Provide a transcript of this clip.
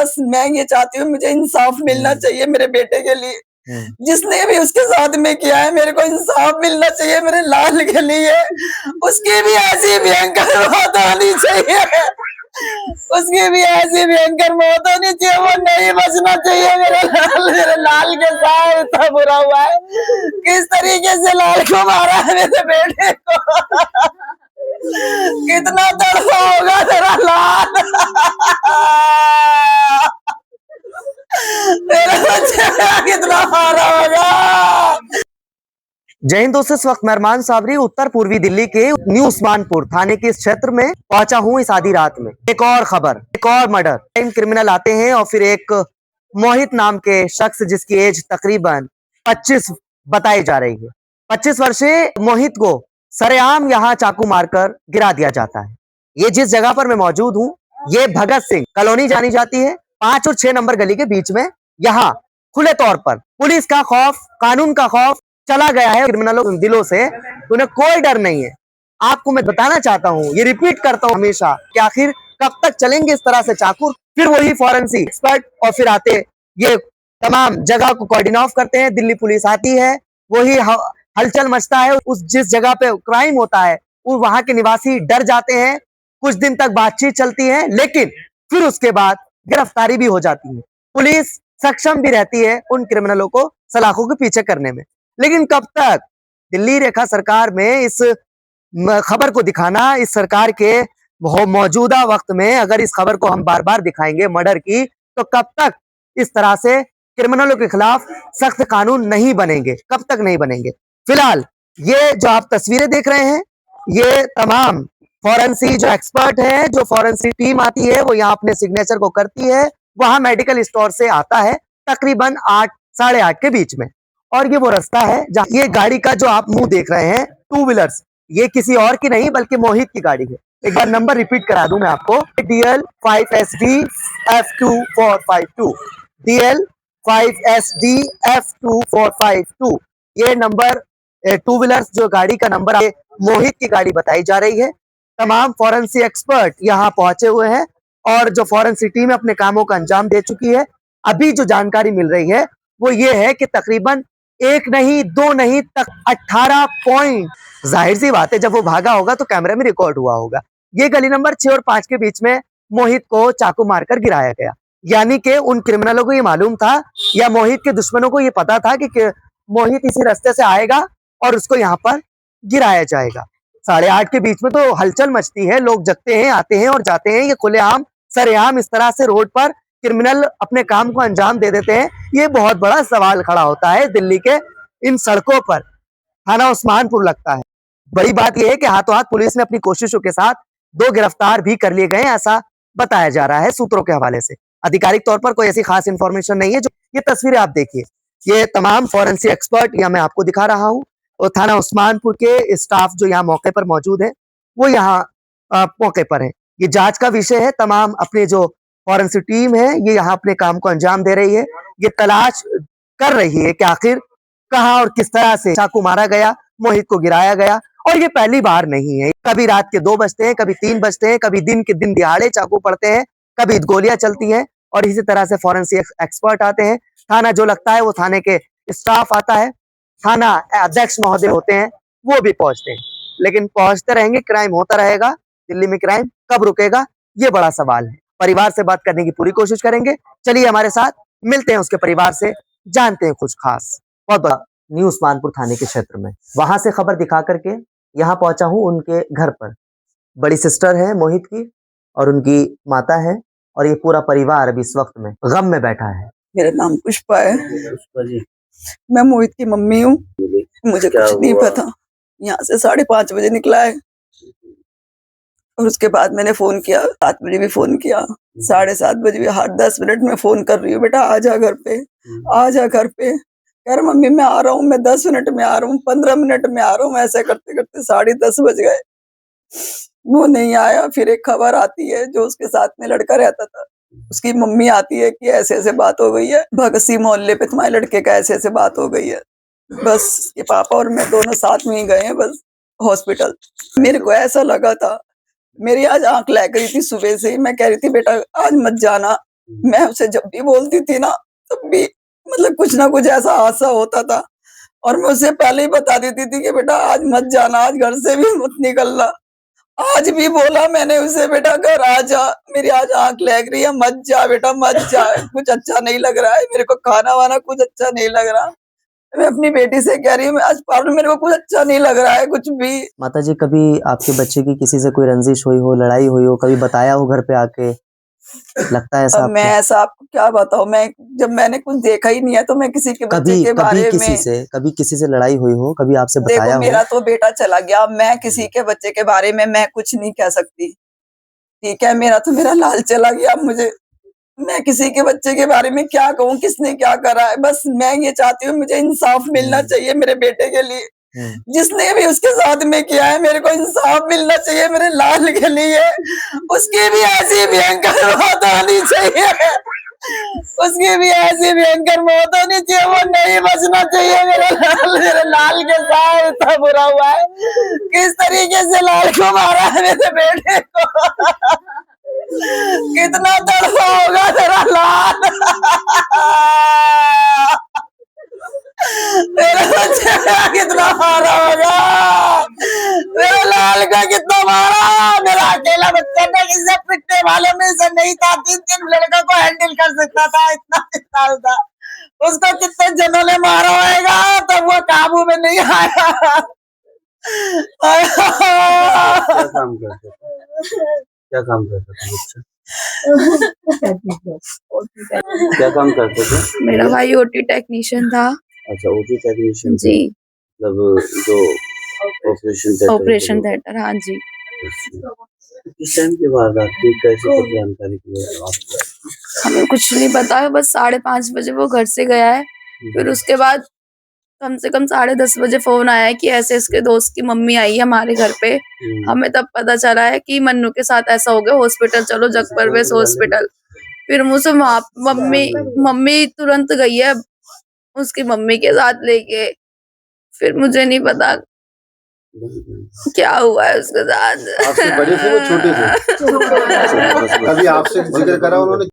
बस मैं ये चाहती हूँ, मुझे इंसाफ मिलना चाहिए मेरे बेटे के लिए। जिसने भी उसके साथ में किया है, मेरे को इंसाफ मिलना चाहिए मेरे लाल के लिए। उसकी भी ऐसी भयंकर मौत होनी चाहिए, उसकी भी ऐसी भयंकर मौत होनी चाहिए, वो नहीं बचना चाहिए। मेरे लाल के साथ इतना बुरा हुआ है, किस तरीके से लाल को मारा है मेरे बेटे को, कितना तड़पा होगा तेरा लाल। मेरा बच्चा कितना मारा होगा। जय हिंद दोस्तों, इस वक्त मैं अरमान साबरी उत्तर पूर्वी दिल्ली के न्यू उस्मानपुर थाने के इस क्षेत्र में पहुंचा हूं। इस आधी रात में एक और खबर, एक और मर्डर। टाइम क्रिमिनल आते हैं और फिर एक मोहित नाम के शख्स जिसकी एज तकरीबन 25 बताई जा रही है, 25 वर्षीय मोहित को सरेआम यहाँ चाकू मारकर गिरा दिया जाता है। ये जिस जगह पर मैं मौजूद हूँ, ये भगत सिंह कॉलोनी जानी जाती है। 5 और 6 नंबर गली के बीच में यहाँ खुले तौर पर पुलिस का खौफ, कानून का खौफ चला गया है क्रिमिनलों दिलों से। उन्हें कोई डर नहीं है। आपको मैं बताना चाहता हूँ, ये रिपीट करता हूँ हमेशा कि आखिर कब तक चलेंगे इस तरह से चाकू। फिर वही फॉरेंसिक एक्सपर्ट और फिर आते ये तमाम जगह को कोऑर्डिनेट ऑफ करते हैं। दिल्ली पुलिस आती है, वही हलचल मचता है। उस जिस जगह पे क्राइम होता है वो वहां के निवासी डर जाते हैं। कुछ दिन तक बातचीत चलती है, लेकिन फिर उसके बाद गिरफ्तारी भी हो जाती है। पुलिस सक्षम भी रहती है उन क्रिमिनलों को सलाखों के पीछे करने में। लेकिन कब तक दिल्ली रेखा सरकार में इस खबर को दिखाना, इस सरकार के मौजूदा वक्त में अगर इस खबर को हम बार बार दिखाएंगे मर्डर की, तो कब तक इस तरह से क्रिमिनलों के खिलाफ सख्त कानून नहीं बनेंगे, कब तक नहीं बनेंगे। फिलहाल ये जो आप तस्वीरें देख रहे हैं, ये तमाम फॉरेंसिक जो एक्सपर्ट है, जो फॉरेंसिक टीम आती है, वो यहाँ अपने सिग्नेचर को करती है। वहां मेडिकल स्टोर से आता है तकरीबन 8 साढ़े 8 के बीच में। और ये वो रास्ता है जहाँ ये गाड़ी का जो आप मुंह देख रहे हैं, 2 व्हीलर्स, ये किसी और की नहीं बल्कि मोहित की गाड़ी है। एक बार नंबर रिपीट करा दूं मैं आपको, DL5SD F2452, DL5SD F2452। ये नंबर 2 व्हीलर्स जो गाड़ी का नंबर है, मोहित की गाड़ी बताई जा रही है। तमाम फॉरेंसिक एक्सपर्ट यहाँ पहुंचे हुए हैं और जो फॉरेंसिक टीम अपने कामों का अंजाम दे चुकी है। अभी जो जानकारी मिल रही है वो ये है कि तकरीबन 1 नहीं 2 नहीं तक 18 पॉइंट, जाहिर सी बात है जब वो भागा होगा तो कैमरे में रिकॉर्ड हुआ होगा। ये गली नंबर 6 और 5 के बीच में मोहित को चाकू मारकर गिराया गया। यानी कि उन क्रिमिनलों को ये मालूम था या मोहित के दुश्मनों को ये पता था कि मोहित इसी रास्ते से आएगा और उसको यहाँ पर गिराया जाएगा। 8:30 के बीच में तो हलचल मचती है, लोग जगते हैं, आते हैं और जाते हैं। ये खुलेआम सरेआम इस तरह से रोड पर क्रिमिनल अपने काम को अंजाम दे देते हैं। ये बहुत बड़ा सवाल खड़ा होता है दिल्ली के इन सड़कों पर। थाना उस्मानपुर लगता है। बड़ी बात यह है कि हाथों हाथ पुलिस ने अपनी कोशिशों के साथ 2 गिरफ्तार भी कर लिए गए, ऐसा बताया जा रहा है सूत्रों के हवाले से। आधिकारिक तौर पर कोई ऐसी खास इंफॉर्मेशन नहीं है। जो ये तस्वीरें आप देखिए, ये तमाम फॉरेंसिक एक्सपर्ट यहाँ मैं आपको दिखा रहा हूँ और थाना उस्मानपुर के स्टाफ जो यहाँ मौके पर मौजूद है वो यहाँ मौके पर है। ये जांच का विषय है। तमाम अपने जो फॉरेंसिक टीम है ये यहाँ अपने काम को अंजाम दे रही है। ये तलाश कर रही है कि आखिर कहाँ और किस तरह से चाकू मारा गया, मोहित को गिराया गया। और ये पहली बार नहीं है। कभी रात के 2 बजते हैं, कभी 3 बजते हैं, कभी दिन के दिन दिहाड़े चाकू पड़ते हैं, कभी गोलियां चलती हैं और इसी तरह से फॉरेंसिक एक्सपर्ट आते हैं। थाना जो लगता है वो थाने के स्टाफ आता है, थाना अध्यक्ष महोदय होते हैं, वो भी पहुंचते हैं। लेकिन पहुंचते रहेंगे, क्राइम होता रहेगा। दिल्ली में क्राइम कब रुकेगा, ये बड़ा सवाल है। परिवार से बात करने की पूरी कोशिश करेंगे। चलिए हमारे साथ मिलते हैं उसके परिवार से, जानते हैं कुछ खास। बहुत बड़ा न्यू उस्मानपुर थाने के क्षेत्र में, वहां से खबर दिखा करके यहाँ पहुंचा हूँ उनके घर पर। बड़ी सिस्टर है मोहित की और उनकी माता है और ये पूरा परिवार अभी इस वक्त में गम में बैठा है। मेरा नाम पुष्पा है। पुष्पा जी, मैं मोहित की मम्मी हूँ। मुझे कुछ नहीं पता। यहाँ से 5:30 बजे निकला है और उसके बाद मैंने फोन किया, 7 बजे भी फोन किया, 7:30 बजे भी। हर 10 मिनट में फोन कर रही हूँ, बेटा आ जा घर पे, आ जा घर पे। कह रहा मम्मी मैं आ रहा हूँ, मैं 10 मिनट में आ रहा हूँ, 15 मिनट में आ रहा हूँ। ऐसे करते करते 10:30 बज गए, वो नहीं आया। फिर एक खबर आती है, जो उसके साथ में लड़का रहता था, उसकी मम्मी आती है कि ऐसे ऐसे बात हो गई है भगत सिंह मोहल्ले पे, तुम्हारे लड़के का ऐसे ऐसे बात हो गई है। बस ये पापा और मैं दोनों साथ में ही गए हैं बस हॉस्पिटल। मेरे को ऐसा लगा था, मेरी आज आंख लग रही थी सुबह से। मैं कह रही थी बेटा आज मत जाना, मैं उसे जब भी बोलती थी ना, तब भी मतलब कुछ ना कुछ ऐसा हादसा होता था और मैं उसे पहले ही बता देती थी कि बेटा आज मत जाना, आज घर से भी मत निकलना। आज भी बोला मैंने उसे, बेटा घर आ जा, मेरी आज आँख लग रही है, मत जा बेटा मत जा, कुछ अच्छा नहीं लग रहा है, मेरे को खाना-वाना कुछ अच्छा नहीं लग रहा। मैं अपनी बेटी से कह रही हूँ, मैं आज पागल, मेरे को कुछ अच्छा नहीं लग रहा है कुछ भी। माताजी, कभी आपके बच्चे की किसी से कोई रंजिश हुई हो, लड़ाई हुई हो, कभी बताया हो घर पे आके? लगता है ऐसा अब मैं आपको? ऐसा आपको क्या बताऊँ, मैं जब मैंने कुछ देखा ही नहीं है तो मैं किसी के बच्चे कभी के कभी बारे किसी में, से कभी किसी से लड़ाई हुई हो, कभी आपसे देखो बताया हो? मेरा तो बेटा चला गया, मैं किसी के बच्चे के बारे में मैं कुछ नहीं कह सकती, ठीक है? मेरा तो मेरा लाल चला गया, मुझे मैं किसी के बच्चे के बारे में क्या कहूँ, किसने क्या करा है? बस मैं ये चाहती हूँ मुझे इंसाफ मिलना चाहिए मेरे बेटे के लिए। जिसने भी उसके साथ में किया है, मेरे को इंसाफ मिलना चाहिए मेरे लाल के लिए। उसकी भी ऐसी भयंकर मौत होनी चाहिए, उसकी भी ऐसी भयंकर मौत होनी चाहिए, वो नहीं बचना चाहिए मेरे लाल के साथ इतना बुरा हुआ है। किस तरीके से लाल को मारा है मेरे बेटे को। कितना तड़पा होगा मेरा लाल। मेरे बच्चे का कितना मारा होगा, मेरे लाल का कितना मारा। मेरा अकेला बच्चा था, किसी पिटने वाले में से नहीं था, 3 लड़कों को हैंडल कर सकता था, इतना साल था। उसको कितने जनों ने मारा होगा तब वो काबू में नहीं आया। क्या काम करते थे? क्या काम करते थे बच्चा? क्या काम करते थे? मेरा भाई ओटी टेक्नीशियन था। अच्छा, ओटी टेक्नीशियन जी, मतलब जो ऑपरेशन थिएटर ऑपरेशन थिएटर, हाँ जी। किस टाइम की वारदात थी, कैसे कुछ जानकारी की आपको? हमें कुछ नहीं पता है, बस 5:30 बजे वो घर से गया है। फिर उसके बाद कम से कम 10:30 बजे फोन आया है कि ऐसे इसके दोस्त की मम्मी आई है हमारे घर पे। हमें तब पता चला है कि मन्नू के साथ ऐसा हो गया, हॉस्पिटल चलो, जगप्रवेश हॉस्पिटल। फिर मुझे मम्मी तुरंत गई है उसकी मम्मी के साथ लेके। फिर मुझे नहीं पता क्या हुआ है उसके साथ। आपसे बड़े थे वो छोटे थे? अभी आपसे जिक्र करा उन्होंने?